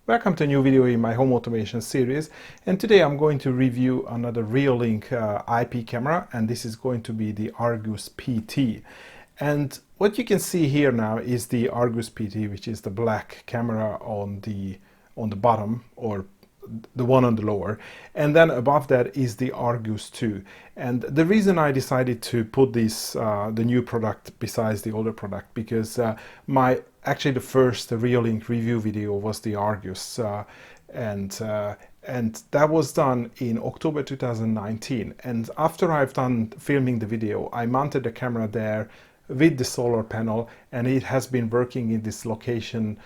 Welcome to a new video in my home automation series, and today I'm going to review another Reolink IP camera, and this is going to be the Argus PT. And what you can see here now is the Argus PT, which is the black camera on the bottom, or the one on the lower, and then above that is the Argus 2. And the reason I decided to put this the new product besides the older product, because actually the first Reolink review video was the Argus, and that was done in October 2019. And after I've done filming the video, I mounted the camera there with the solar panel, and it has been working in this location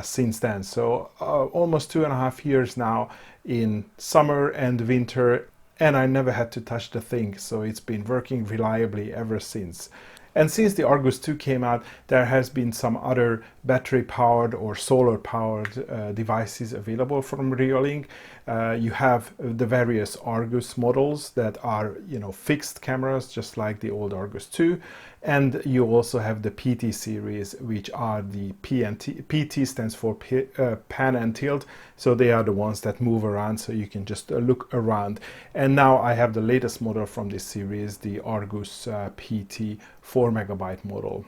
since then. So almost 2.5 years now, in summer and winter, and I never had to touch the thing, so it's been working reliably ever since. And since the Argus 2 came out, there has been some other battery-powered or solar-powered devices available from Reolink. You have the various Argus models that are, fixed cameras, just like the old Argus 2. And you also have the PT series, which are the PNT. PT stands for pan and tilt, so they are the ones that move around, so you can just look around. And now I have the latest model from this series, the Argus PT 4MB model.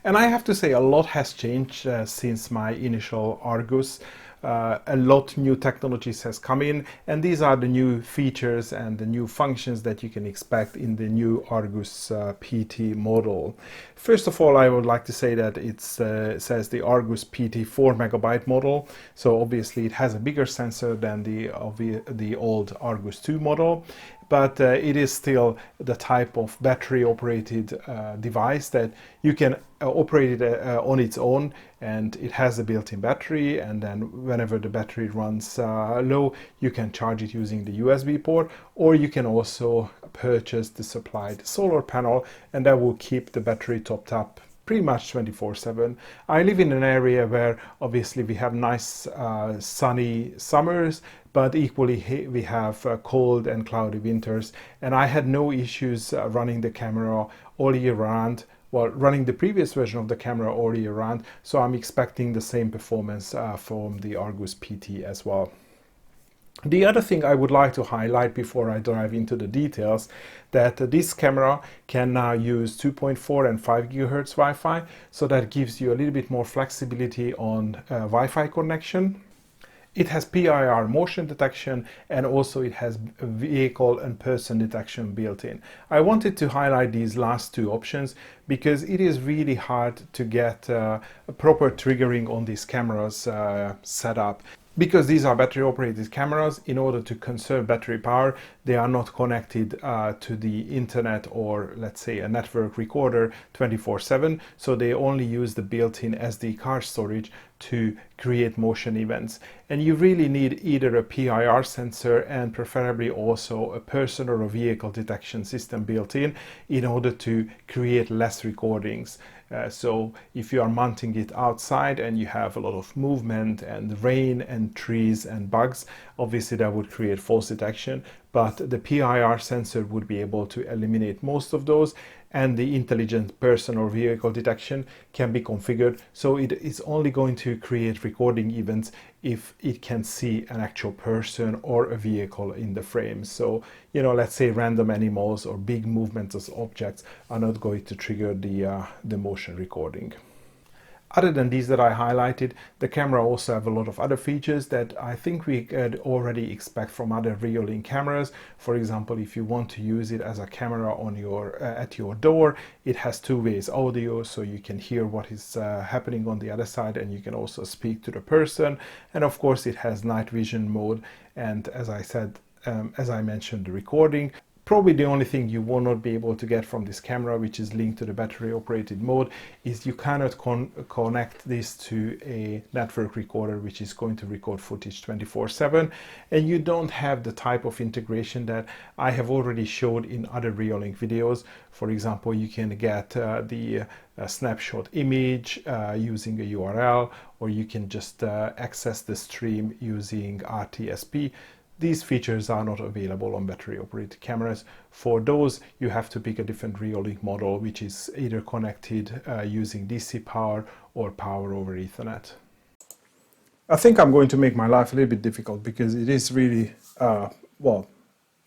And I have to say, a lot has changed since my initial Argus. A lot new technologies has come in, and these are the new features and the new functions that you can expect in the new Argus PT model. First of all, I would like to say that it says the Argus PT 4MB model, so obviously it has a bigger sensor than the old Argus 2 model. But it is still the type of battery-operated device that you can operate it on its own, and it has a built-in battery, and then whenever the battery runs low, you can charge it using the USB port, or you can also purchase the supplied solar panel, and that will keep the battery topped up pretty much 24/7. I live in an area where obviously we have nice sunny summers, but equally we have cold and cloudy winters, and I had no issues running the camera all year round. Well, running the previous version of the camera all year round, so I'm expecting the same performance from the Argus PT as well. The other thing I would like to highlight before I dive into the details, that this camera can now use 2.4 and 5 GHz Wi-Fi, so that gives you a little bit more flexibility on Wi-Fi connection. It has PIR motion detection, and also it has vehicle and person detection built in. I wanted to highlight these last two options because it is really hard to get a proper triggering on these cameras set up. Because these are battery operated cameras, in order to conserve battery power, they are not connected to the internet or, let's say, a network recorder 24/7. So they only use the built-in SD card storage to create motion events. And you really need either a PIR sensor and preferably also a person or a vehicle detection system built in order to create less recordings. So if you are mounting it outside and you have a lot of movement and rain and trees and bugs, obviously that would create false detection, but the PIR sensor would be able to eliminate most of those, and the intelligent person or vehicle detection can be configured so it is only going to create recording events if it can see an actual person or a vehicle in the frame. So, let's say random animals or big movements of objects are not going to trigger the motion recording. Other than these that I highlighted, the camera also have a lot of other features that I think we could already expect from other Reolink cameras. For example, if you want to use it as a camera on at your door, it has two-way audio, so you can hear what is happening on the other side, and you can also speak to the person. And of course, it has night vision mode, and as I said, as I mentioned, the recording. Probably the only thing you will not be able to get from this camera, which is linked to the battery operated mode, is you cannot connect this to a network recorder, which is going to record footage 24/7. And you don't have the type of integration that I have already showed in other Reolink videos. For example, you can get the snapshot image using a URL, or you can just access the stream using RTSP. These features are not available on battery-operated cameras. For those, you have to pick a different Reolink model, which is either connected using DC power or power over Ethernet. I think I'm going to make my life a little bit difficult because it is really, well,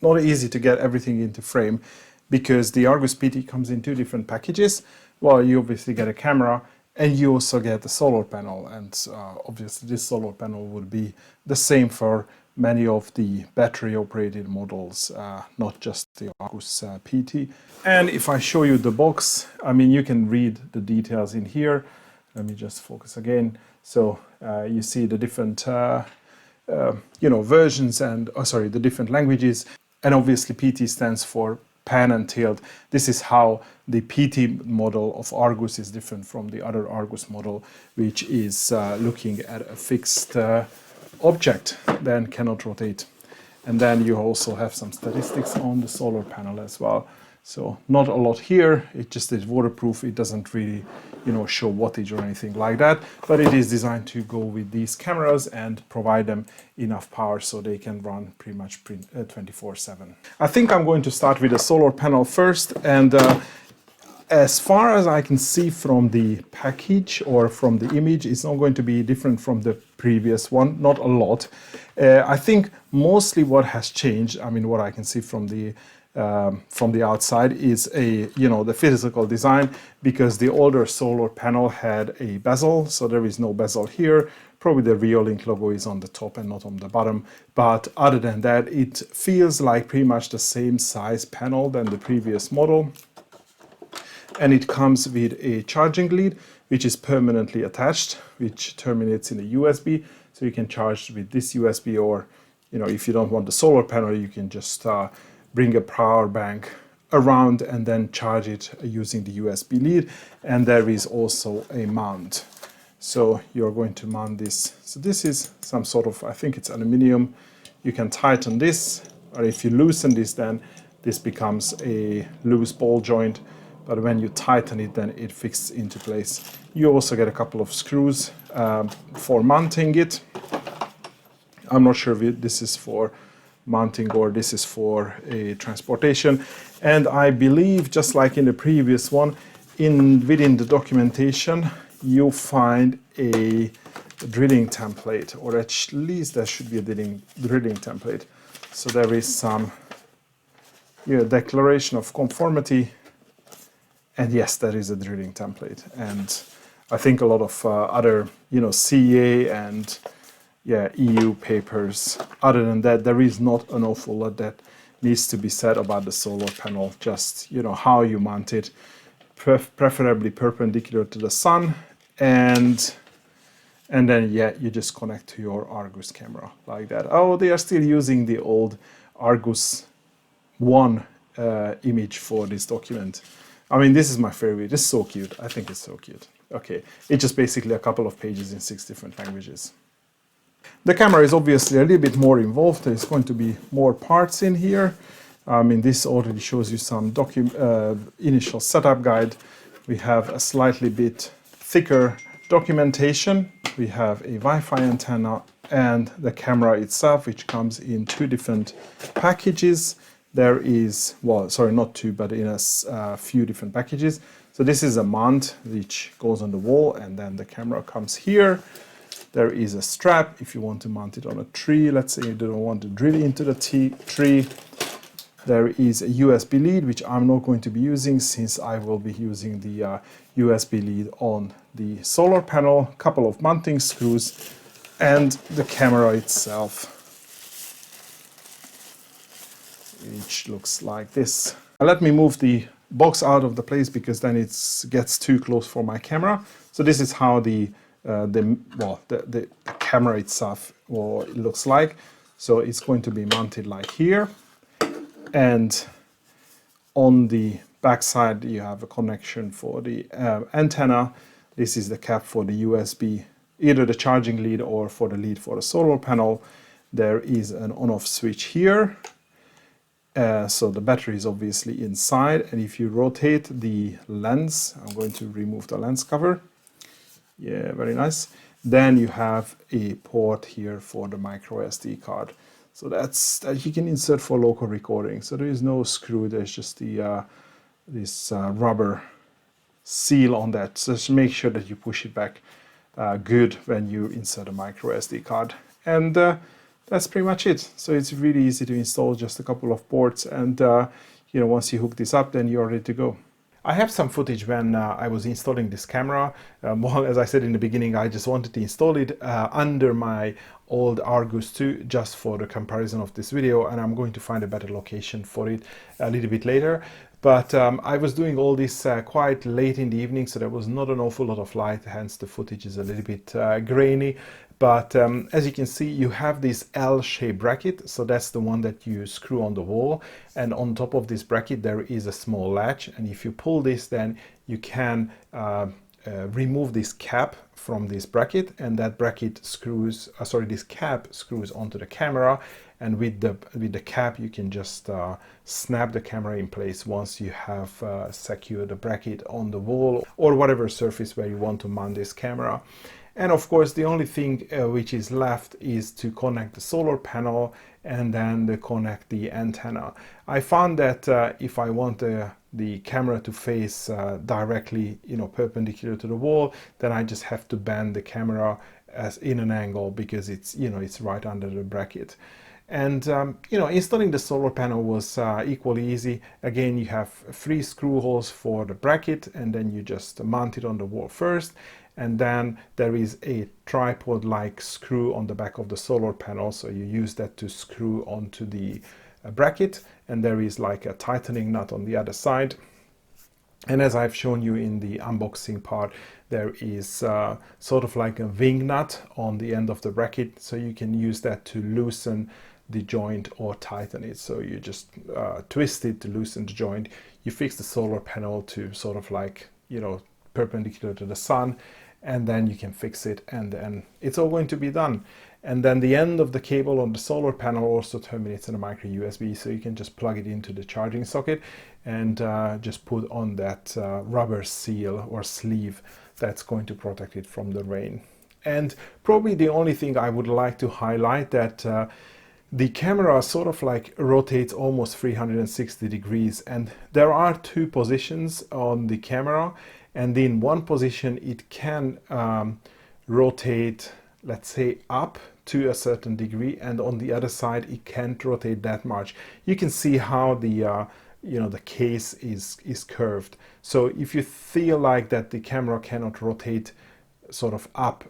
not easy to get everything into frame because the Argus PT comes in two different packages. Well, you obviously get a camera and you also get the solar panel, and obviously this solar panel would be the same for many of the battery operated models, not just the Argus PT. And if I show you the box, I mean, you can read the details in here. Let me just focus again. So you see the different versions and the different languages, and obviously PT stands for pan and tilt. This is how the PT model of Argus is different from the other Argus model, which is looking at a fixed object, then cannot rotate. And then you also have some statistics on the solar panel as well. So not a lot here, it just is waterproof, it doesn't really show wattage or anything like that, but it is designed to go with these cameras and provide them enough power so they can run pretty much 24/7. I think I'm going to start with the solar panel first, and as far as I can see from the package or from the image, it's not going to be different from the previous one, not a lot. I think mostly what has changed, I mean what I can see from the outside is the physical design, because the older solar panel had a bezel, so there is no bezel here. Probably the Reolink logo is on the top and not on the bottom, but other than that it feels like pretty much the same size panel than the previous model. And it comes with a charging lead which is permanently attached, which terminates in a USB, so you can charge with this USB, or if you don't want the solar panel, you can just bring a power bank around and then charge it using the USB lead. And there is also a mount. So you're going to mount this. So this is some sort of, I think it's aluminum. You can tighten this, or if you loosen this, then this becomes a loose ball joint. But when you tighten it, then it fixes into place. You also get a couple of screws for mounting it. I'm not sure if this is for mounting or this is for a transportation. And I believe, just like in the previous one, within the documentation you find a drilling template, or at least there should be a drilling template. So there is some declaration of conformity, and yes, there is a drilling template. And I think a lot of other CA and EU papers. Other than that, there is not an awful lot that needs to be said about the solar panel. Just how you mount it, preferably perpendicular to the sun, and then you just connect to your Argus camera like that. Oh, they are still using the old Argus 1 image for this document. I mean, this is my favorite. It's so cute. I think it's so cute. Okay, it's just basically a couple of pages in 6 different languages. The camera is obviously a little bit more involved. There's going to be more parts in here. I mean, this already shows you some initial setup guide. We have a slightly bit thicker documentation. We have a Wi-Fi antenna and the camera itself, which comes in 2 different packages. There is, well, sorry, not 2, but in a few different packages. So this is a mount which goes on the wall, and then the camera comes here. There is a strap if you want to mount it on a tree. Let's say you don't want to drill into the tree. There is a USB lead, which I'm not going to be using since I will be using the USB lead on the solar panel. A couple of mounting screws and the camera itself, which looks like this. Now let me move the box out of the place because then it gets too close for my camera. So this is how the camera itself it looks like. So it's going to be mounted like here, and on the back side you have a connection for the antenna. This is the cap for the USB, either the charging lead or for the lead for the solar panel. There is an on-off switch here. So the battery is obviously inside, and if you rotate the lens, I'm going to remove the lens cover. Yeah, very nice. Then you have a port here for the micro SD card. So that you can insert for local recording. So there is no screw, there's just the this rubber seal on that. So just make sure that you push it back good when you insert a micro SD card. And that's pretty much it. So it's really easy to install, just a couple of ports, and once you hook this up, then you're ready to go. I have some footage when I was installing this camera. Well, as I said in the beginning, I just wanted to install it under my old Argus 2 just for the comparison of this video, and I'm going to find a better location for it a little bit later. But I was doing all this quite late in the evening, so there was not an awful lot of light, hence the footage is a little bit grainy. But as you can see, you have this L-shaped bracket, so that's the one that you screw on the wall, and on top of this bracket there is a small latch, and if you pull this, then you can remove this cap from this bracket, and that bracket screws, this cap screws onto the camera, and with the cap you can just snap the camera in place once you have secured the bracket on the wall or whatever surface where you want to mount this camera. And of course, the only thing which is left is to connect the solar panel and then connect the antenna. I found that if I want the camera to face directly, perpendicular to the wall, then I just have to bend the camera as in an angle, because it's, it's right under the bracket. And installing the solar panel was equally easy. Again, you have 3 screw holes for the bracket, and then you just mount it on the wall first. And then there is a tripod-like screw on the back of the solar panel, so you use that to screw onto the bracket, and there is like a tightening nut on the other side. And as I've shown you in the unboxing part, there is sort of like a wing nut on the end of the bracket, so you can use that to loosen the joint or tighten it. So you just twist it to loosen the joint. You fix the solar panel to sort of like, perpendicular to the sun, and then you can fix it, and then it's all going to be done. And then the end of the cable on the solar panel also terminates in a micro USB, so you can just plug it into the charging socket and just put on that rubber seal or sleeve that's going to protect it from the rain. And probably the only thing I would like to highlight, that the camera sort of like rotates almost 360 degrees, and there are 2 positions on the camera, and in one position it can rotate, let's say, up to a certain degree, and on the other side it can't rotate that much. You can see how the the case is curved. So if you feel like that the camera cannot rotate sort of up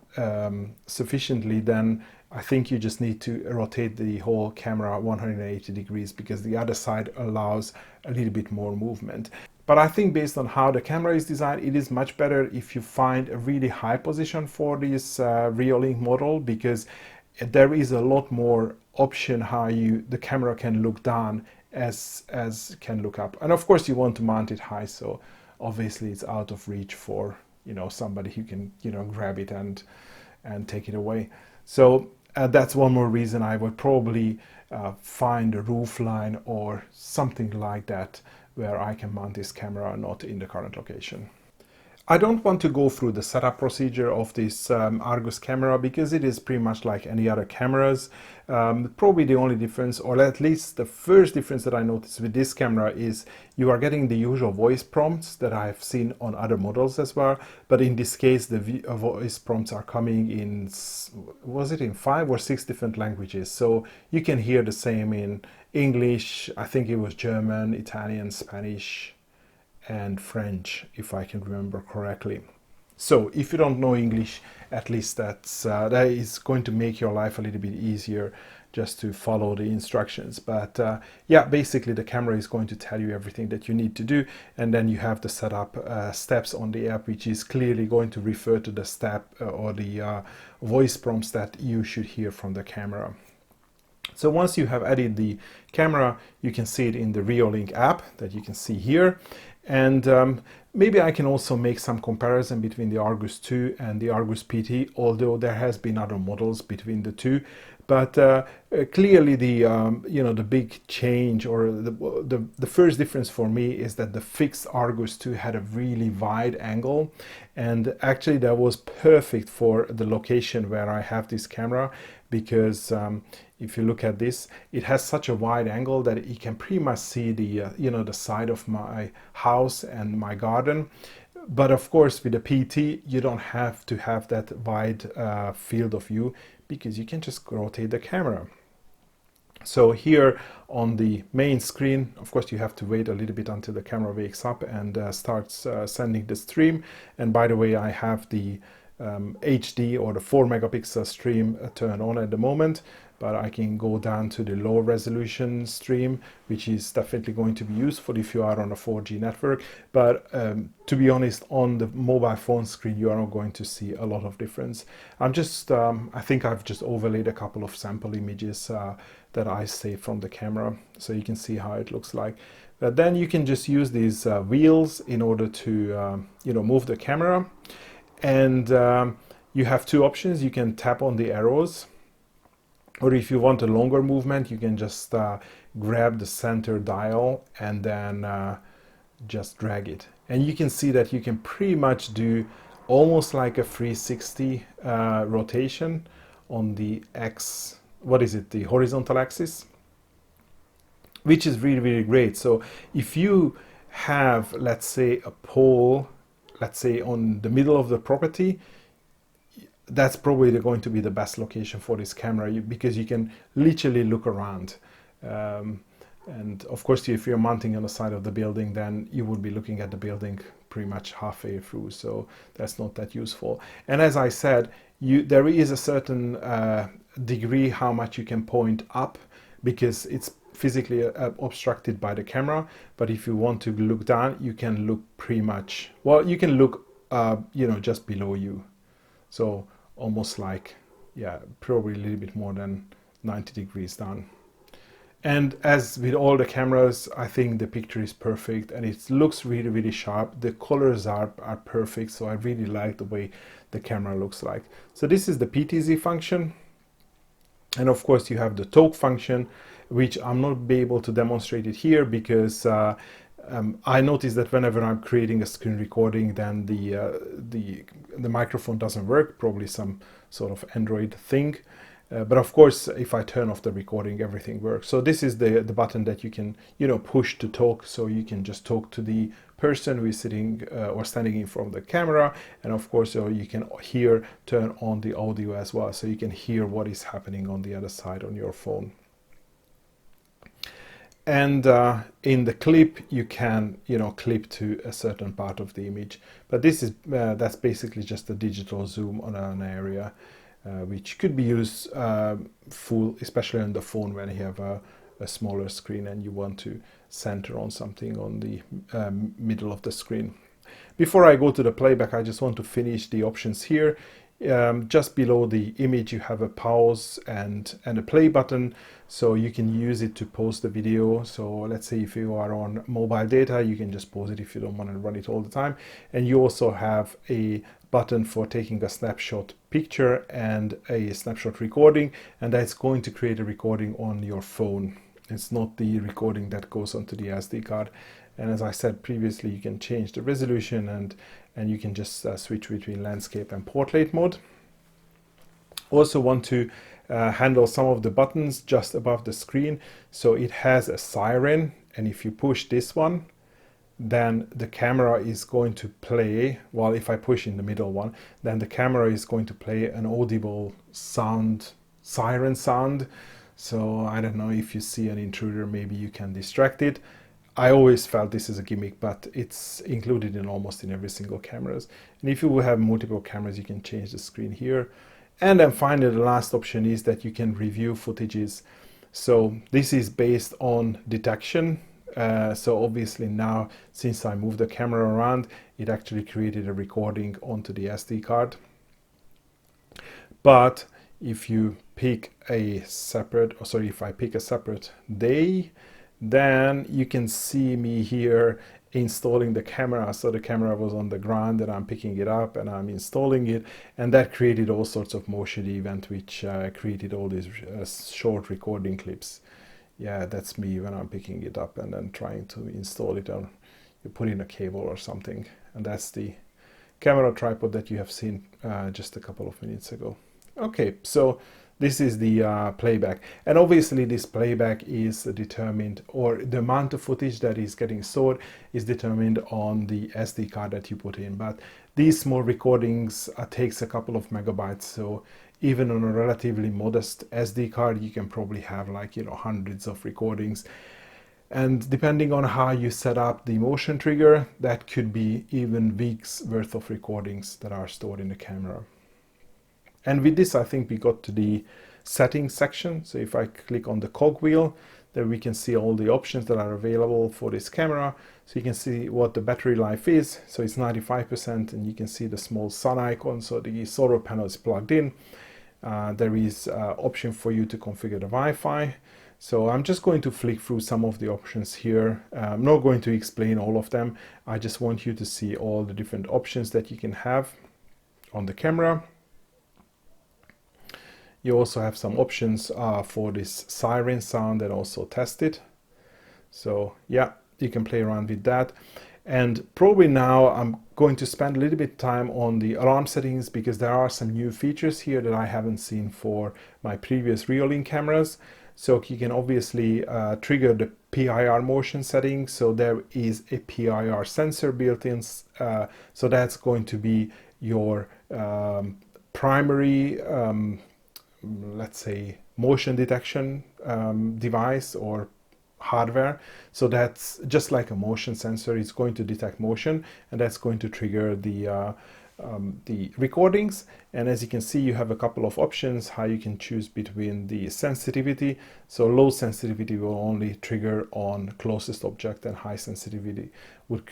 sufficiently, then I think you just need to rotate the whole camera 180 degrees, because the other side allows a little bit more movement. But I think based on how the camera is designed, it is much better if you find a really high position for this Reolink model, because there is a lot more option how the camera can look down as can look up. And of course you want to mount it high, so obviously it's out of reach for somebody who can grab it and take it away. So that's one more reason I would probably find a roof line or something like that where I can mount this camera, not in the current location. I don't want to go through the setup procedure of this Argus camera, because it is pretty much like any other cameras. Probably the only difference, or at least the first difference that I noticed with this camera, is you are getting the usual voice prompts that I've seen on other models as well. But in this case, the voice prompts are coming in, was it in 5 or 6 different languages? So you can hear the same in English, I think it was German, Italian, Spanish, and French, if I can remember correctly. So if you don't know English, at least that is going to make your life a little bit easier, just to follow the instructions. But yeah, basically the camera is going to tell you everything that you need to do, and then you have the setup steps on the app, which is clearly going to refer to the step or the voice prompts that you should hear from the camera. So once you have added the camera, you can see it in the Reolink app that you can see here. And maybe I can also make some comparison between the Argus 2 and the Argus PT, although there has been other models between the two. But clearly the the big change, or the first difference for me, is that the fixed Argus 2 had a really wide angle, and actually that was perfect for the location where I have this camera, because if you look at this, it has such a wide angle that you can pretty much see the the side of my house and my garden. But of course, with the PT, you don't have to have that wide field of view, because you can just rotate the camera. So here on the main screen, of course, you have to wait a little bit until the camera wakes up and starts sending the stream. And by the way, I have the HD or the 4 megapixel stream turned on at the moment, but I can go down to the low resolution stream, which is definitely going to be useful if you are on a 4G network. But to be honest, on the mobile phone screen, you are not going to see a lot of difference. I think I've just overlaid a couple of sample images that I saved from the camera, so you can see how it looks like. But then you can just use these wheels in order to move the camera. And you have two options. You can tap on the arrows, or if you want a longer movement, you can just grab the center dial and then just drag it. And you can see that you can pretty much do almost like a 360 rotation on the the horizontal axis, which is really, really great. So if you have, let's say, a pole, let's say on the middle of the property, that's probably going to be the best location for this camera, because you can literally look around. And of course, if you're mounting on the side of the building, then you would be looking at the building pretty much halfway through, so that's not that useful. And as I said, there is a certain degree how much you can point up, because it's physically obstructed by the camera. But if you want to look down, you can look pretty much, well, you can look just below you, so almost like, yeah, probably a little bit more than 90 degrees down. And as with all the cameras, I think the picture is perfect and it looks really, really sharp. The colors are perfect, so I really like the way the camera looks like. So this is the PTZ function. And of course you have the talk function, which I'm not be able to demonstrate it here because I noticed that whenever I'm creating a screen recording, then the microphone doesn't work, probably some sort of Android thing. But of course, if I turn off the recording, everything works. So this is the button that you can, push to talk. So you can just talk to the person who is sitting or standing in front of the camera. And of course, you can turn on the audio as well. So you can hear what is happening on the other side on your phone. And in the clip, you can, clip to a certain part of the image. But this is that's basically just a digital zoom on an area. Which could be used full, especially on the phone when you have a smaller screen and you want to center on something on the middle of the screen. Before I go to the playback, I just want to finish the options here. Just below the image, you have a pause and a play button, so you can use it to pause the video. So let's say if you are on mobile data, you can just pause it if you don't want to run it all the time. And you also have a button for taking a snapshot picture and a snapshot recording, and that's going to create a recording on your phone. It's not the recording that goes onto the SD card. And as I said previously, you can change the resolution and you can just switch between landscape and portrait mode. Also want to handle some of the buttons just above the screen. So it has a siren, and if you push this one, then the camera is going to play, well, if I push in the middle one, then the camera is going to play an audible sound, siren sound. So I don't know, if you see an intruder, maybe you can distract it. I always felt this is a gimmick, but it's included in almost in every single cameras. And if you will have multiple cameras, you can change the screen here. And then finally, the last option is that you can review footages. So this is based on detection. So obviously now, since I moved the camera around, it actually created a recording onto the SD card. But if you pick a separate, if I pick a separate day, then you can see me here installing the camera. So the camera was on the ground and I'm picking it up and I'm installing it, and that created all sorts of motion event, which created all these short recording clips. Yeah, that's me when I'm picking it up and then trying to install it, or you put in a cable or something. And that's the camera tripod that you have seen just a couple of minutes ago. Okay, so This is the playback, and obviously this playback is determined, or the amount of footage that is getting stored is determined on the SD card that you put in. But these small recordings takes a couple of megabytes, so even on a relatively modest SD card you can probably have, like, you know, hundreds of recordings. And depending on how you set up the motion trigger, that could be even weeks worth of recordings that are stored in the camera. And with this, I think we got to the settings section. So if I click on the cogwheel, then we can see all the options that are available for this camera. So you can see what the battery life is. So it's 95%, and you can see the small sun icon. So the solar panel is plugged in. There is option for you to configure the Wi-Fi. So I'm just going to flick through some of the options here. I'm not going to explain all of them. I just want you to see all the different options that you can have on the camera. You also have some options for this siren sound and also test it. So yeah, you can play around with that. And probably now I'm going to spend a little bit of time on the alarm settings, because there are some new features here that I haven't seen for my previous Reolink cameras. So you can obviously trigger the PIR motion settings. So there is a PIR sensor built in. So that's going to be your primary, let's say, motion detection device or hardware. So that's just like a motion sensor. It's going to detect motion, and that's going to trigger the recordings. And as you can see, you have a couple of options how you can choose between the sensitivity. So low sensitivity will only trigger on closest object, and high sensitivity would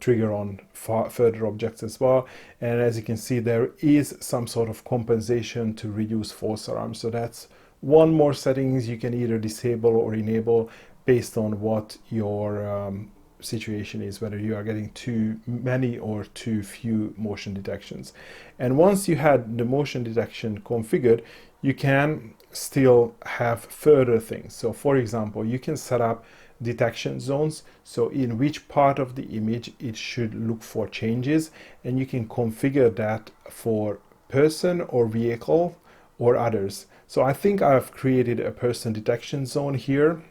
trigger on further objects as well. And as you can see, there is some sort of compensation to reduce false alarms. So that's one more settings you can either disable or enable based on what your situation is, whether you are getting too many or too few motion detections. And once you had the motion detection configured, you can still have further things. So for example, you can set up detection zones, so in which part of the image it should look for changes, and you can configure that for person or vehicle or others. So I think I've created a person detection zone here.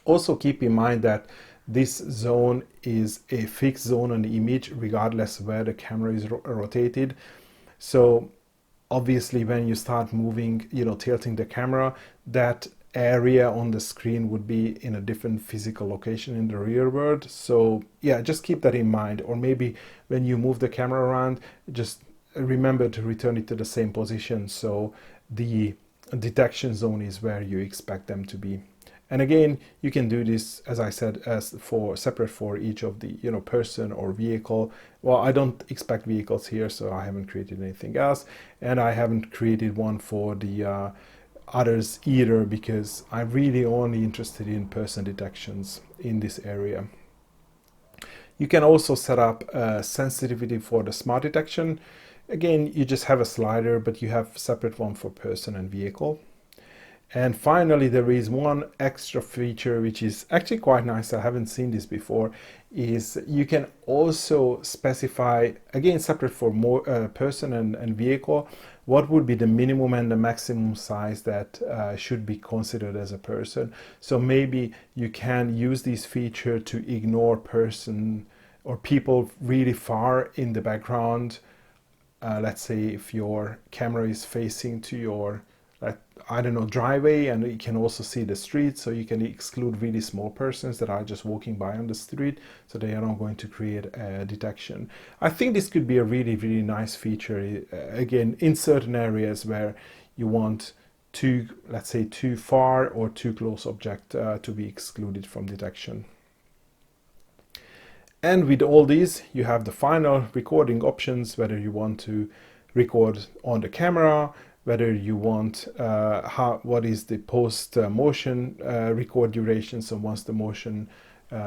Also keep in mind that this zone is a fixed zone on the image regardless where the camera is rotated. So obviously when you start moving, you know, tilting the camera, that area on the screen would be in a different physical location in the real world. So yeah, just keep that in mind. Or maybe when you move the camera around, just remember to return it to the same position, so the detection zone is where you expect them to be. And again, you can do this, as I said, as for separate for each of the, you know, person or vehicle. Well, I don't expect vehicles here, so I haven't created anything else, and I haven't created one for the others either, because I'm really only interested in person detections in this area. You can also set up sensitivity for the smart detection. Again, you just have a slider, but you have a separate one for person and vehicle. And finally, there is one extra feature which is actually quite nice. I haven't seen this before. Is you can also specify, again separate for more person and vehicle, what would be the minimum and the maximum size that should be considered as a person. So maybe you can use this feature to ignore person or people really far in the background. Let's say if your camera is facing to your, I don't know, driveway, and you can also see the street, so you can exclude really small persons that are just walking by on the street, so they are not going to create a detection. I think this could be a really, really nice feature, again, in certain areas where you want too, let's say, too far or too close object to be excluded from detection. And with all these, you have the final recording options, whether you want to record on the camera, whether you want what is the post motion record duration. So once the motion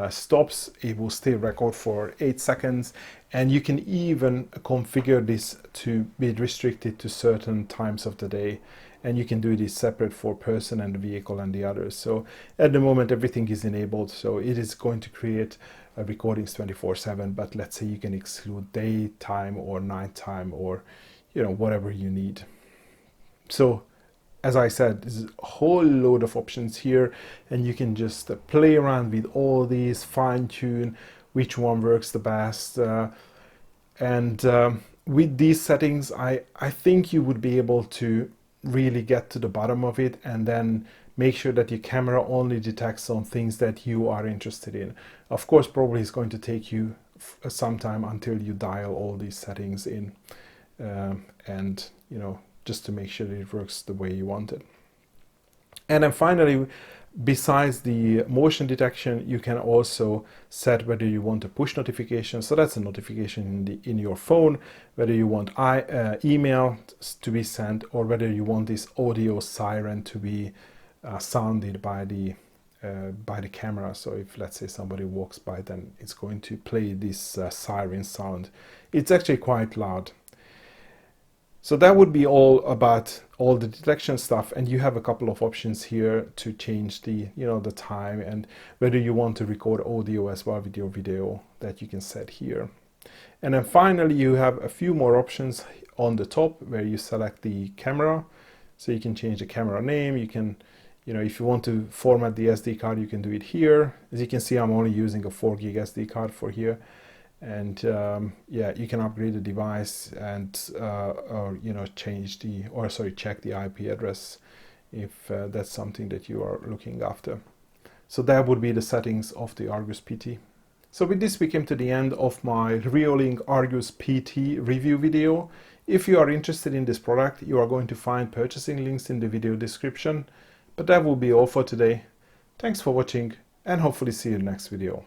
stops, it will still record for 8 seconds. And you can even configure this to be restricted to certain times of the day. And you can do this separate for person and the vehicle and the others. So at the moment, everything is enabled. So it is going to create recordings 24/7, but let's say you can exclude daytime or nighttime or, you know, whatever you need. So as I said, there's a whole load of options here, and you can just play around with all these, fine tune which one works the best. And with these settings, I think you would be able to really get to the bottom of it, and then make sure that your camera only detects on things that you are interested in. Of course, probably it's going to take you some time until you dial all these settings in, and you know, just to make sure that it works the way you want it. And then finally, besides the motion detection, you can also set whether you want a push notification. So that's a notification in your phone, whether you want email to be sent, or whether you want this audio siren to be sounded by the camera. So if, let's say, somebody walks by, then it's going to play this siren sound. It's actually quite loud. So that would be all about all the detection stuff, and you have a couple of options here to change the, you know, the time, and whether you want to record audio as well with your video, that you can set here. And then finally, you have a few more options on the top where you select the camera. So you can change the camera name. You can, you know, if you want to format the SD card, you can do it here. As you can see, I'm only using a 4 gig SD card for here. And yeah, you can upgrade the device and or, you know, change the, or sorry, check the IP address if that's something that you are looking after. So that would be the settings of the Argus PT. So with this, we came to the end of my Reolink Argus PT review video. If you are interested in this product, you are going to find purchasing links in the video description. But that will be all for today. Thanks for watching, and hopefully see you in the next video.